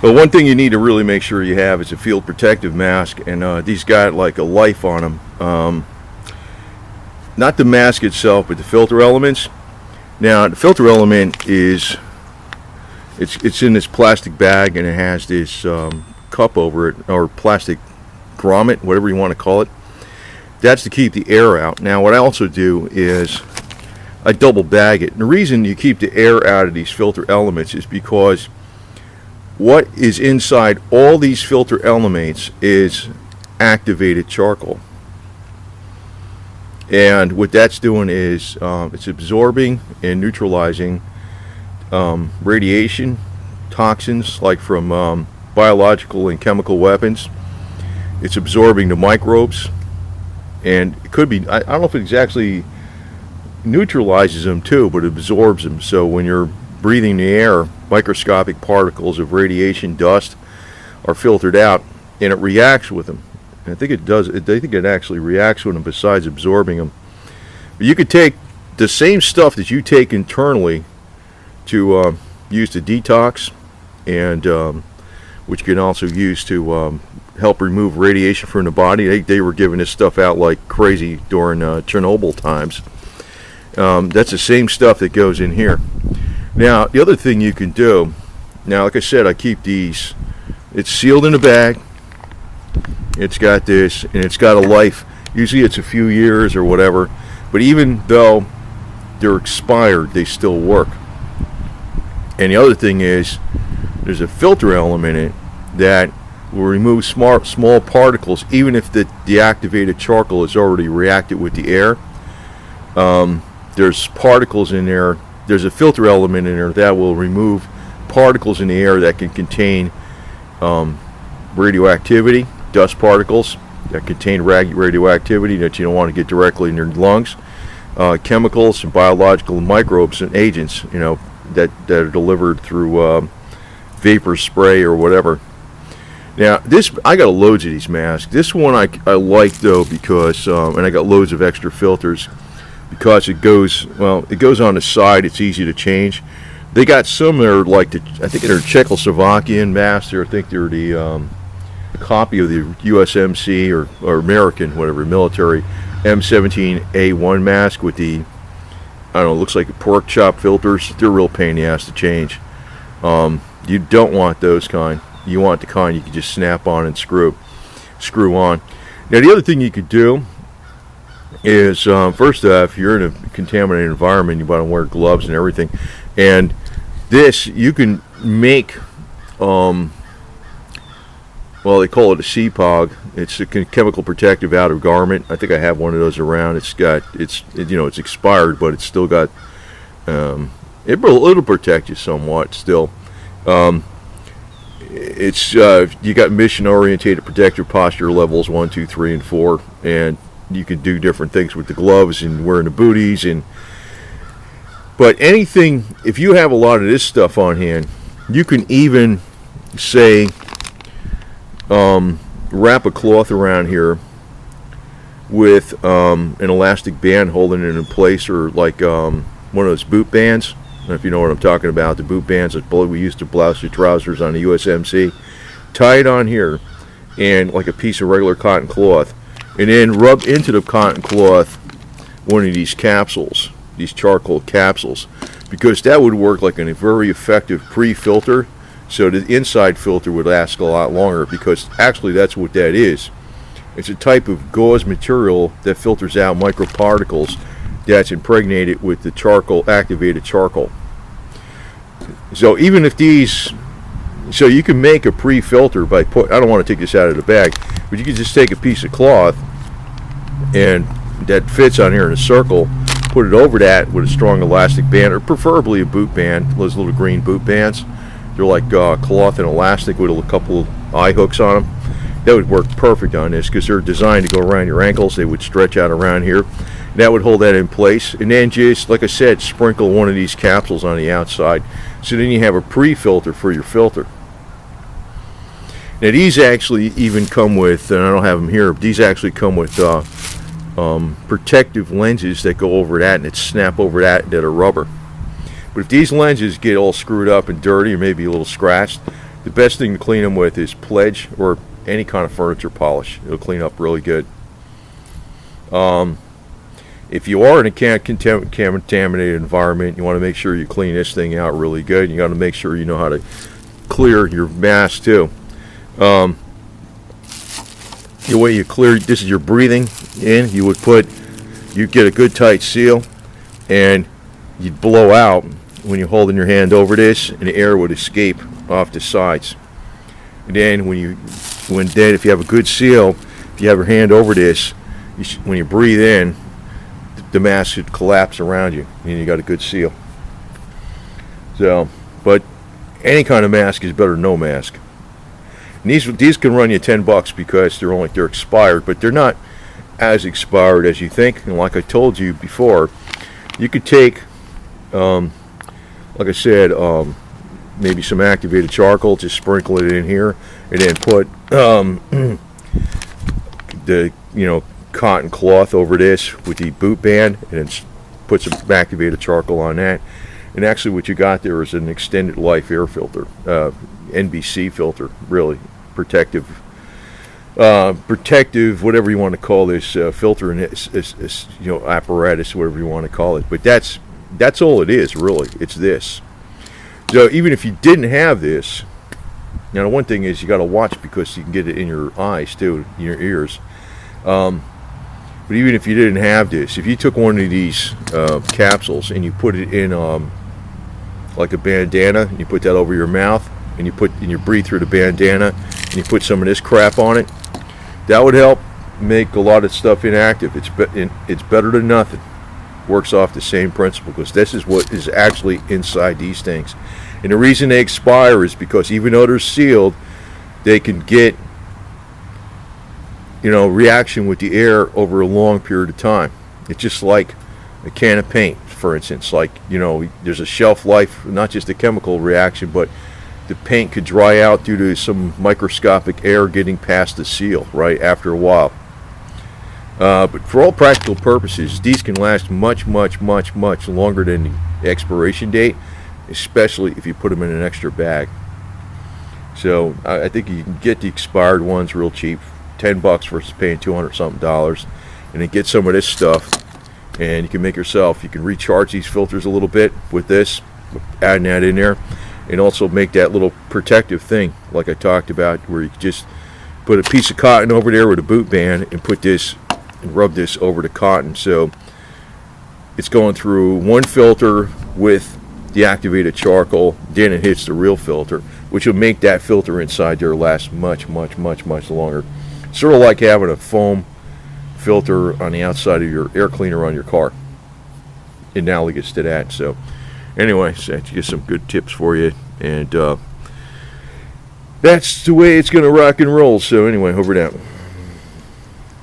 But one thing you need to really make sure you have is a field protective mask, and these got like a life on them. Not the mask itself, but the filter elements. Now, the filter element is it's in this plastic bag, and it has this cup over it, or plastic grommet, whatever you want to call it. That's to keep the air out. Now, what I also do is I double bag it. And the reason you keep the air out of these filter elements is because what is inside all these filter elements is activated charcoal. And what that's doing is it's absorbing and neutralizing radiation, toxins like from biological and chemical weapons. It's absorbing the microbes, and it could be, I don't know if it exactly neutralizes them too, but it absorbs them. So when you're breathing the air, microscopic particles of radiation, dust, are filtered out, and it reacts with them. And I think it does. I think it actually reacts with them besides absorbing them. But you could take the same stuff that you take internally to use to detox, and which you can also use to help remove radiation from the body. They were giving this stuff out like crazy during Chernobyl times. That's the same stuff that goes in here. Now, the other thing you can do, now like I said, I keep these, it's sealed in a bag, it's got this, and it's got a life. Usually it's a few years or whatever, but even though they're expired, they still work. And the other thing is, there's a filter element in it that will remove small particles, even if the deactivated charcoal has already reacted with the air. There's particles in there. There's a filter element in there that will remove particles in the air that can contain radioactivity, dust particles that contain radioactivity that you don't want to get directly in your lungs, chemicals and biological microbes and agents, that are delivered through vapor spray or whatever. Now, I got loads of these masks. This one I like though because, and I got loads of extra filters because it goes on the side. It's easy to change. They got some that are like I think they're Czechoslovakian masks. I think they're the copy of the USMC or American, whatever, military M17A1 mask with the, I don't know, looks like pork chop filters. They're a real pain in the ass to change. You don't want those kind. You want the kind you can just snap on and screw on. Now, the other thing you could do is, first off, if you're in a contaminated environment, you want to wear gloves and everything. And this, you can make, well, they call it a CPOG. It's a chemical protective outer garment. I think I have one of those around. It's expired, but it's still got, it'll protect you somewhat still. You got mission orientated protector posture levels 1, 2, 3, and 4, and you can do different things with the gloves and wearing the booties. But anything, if you have a lot of this stuff on hand, you can even say wrap a cloth around here with an elastic band holding it in place, or like one of those boot bands. I don't know if you know what I'm talking about, the boot bands that we used to blouse your trousers on the USMC. Tie it on here, and like a piece of regular cotton cloth, and then rub into the cotton cloth one of these capsules, these charcoal capsules, because that would work like a very effective pre-filter, so the inside filter would last a lot longer, because actually that's what that is. It's a type of gauze material that filters out microparticles that's impregnated with the charcoal, activated charcoal. So even if so you can make a pre-filter by I don't want to take this out of the bag, but you can just take a piece of cloth and that fits on here in a circle, put it over that with a strong elastic band, or preferably a boot band, those little green boot bands. They're like cloth and elastic with a couple of eye hooks on them. That would work perfect on this because they're designed to go around your ankles. They would stretch out around here. That would hold that in place, and then just, like I said, sprinkle one of these capsules on the outside, so then you have a pre-filter for your filter. Now these actually even come with, and I don't have them here, but these actually come with protective lenses that go over that, and that snap over that are rubber. But if these lenses get all screwed up and dirty, or maybe a little scratched, The best thing to clean them with is Pledge or any kind of furniture polish. It'll clean up really good. If you are in a contaminated environment, you want to make sure you clean this thing out really good. You got to make sure you know how to clear your mask too. The way you clear, this is your breathing in. You get a good tight seal, and you'd blow out when you're holding your hand over this, and the air would escape off the sides. And then if you have a good seal, if you have your hand over this, when you breathe in, the mask should collapse around you, and you got a good seal. So, but any kind of mask is better than no mask. And these can run you $10 because they're expired, but they're not as expired as you think. And like I told you before, you could take, like I said, maybe some activated charcoal, just sprinkle it in here, and then put the cotton cloth over this with the boot band, and then put some activated charcoal on that. And actually what you got there is an extended life air filter, NBC filter, really protective, whatever you want to call this filter, and it's apparatus, whatever you want to call it. But that's all it is, really. It's this. So even if you didn't have this, now the one thing is you got to watch, because you can get it in your eyes too, in your ears. But even if you didn't have this, if you took one of these capsules and you put it in like a bandana, and you put that over your mouth, and you breathe through the bandana, and you put some of this crap on it, that would help make a lot of stuff inactive. It's better than nothing. Works off the same principle, because this is what is actually inside these things. And the reason they expire is because even though they're sealed, they can get reaction with the air over a long period of time. It's just like a can of paint, for instance. Like, there's a shelf life, not just a chemical reaction, but the paint could dry out due to some microscopic air getting past the seal, right, after a while. But for all practical purposes, these can last much, much, much, much longer than the expiration date, especially if you put them in an extra bag. So I think you can get the expired ones real cheap, $10 versus paying $200 something, and then get some of this stuff, and you can recharge these filters a little bit with this, adding that in there, and also make that little protective thing like I talked about, where you just put a piece of cotton over there with a boot band and put this and rub this over the cotton, so it's going through one filter with the activated charcoal, then it hits the real filter, which will make that filter inside there last much, much, much, much longer. Sort of like having a foam filter on the outside of your air cleaner on your car. It analogus to that. So anyway, so that's just some good tips for you, and that's the way it's going to rock and roll. So anyway, over and out.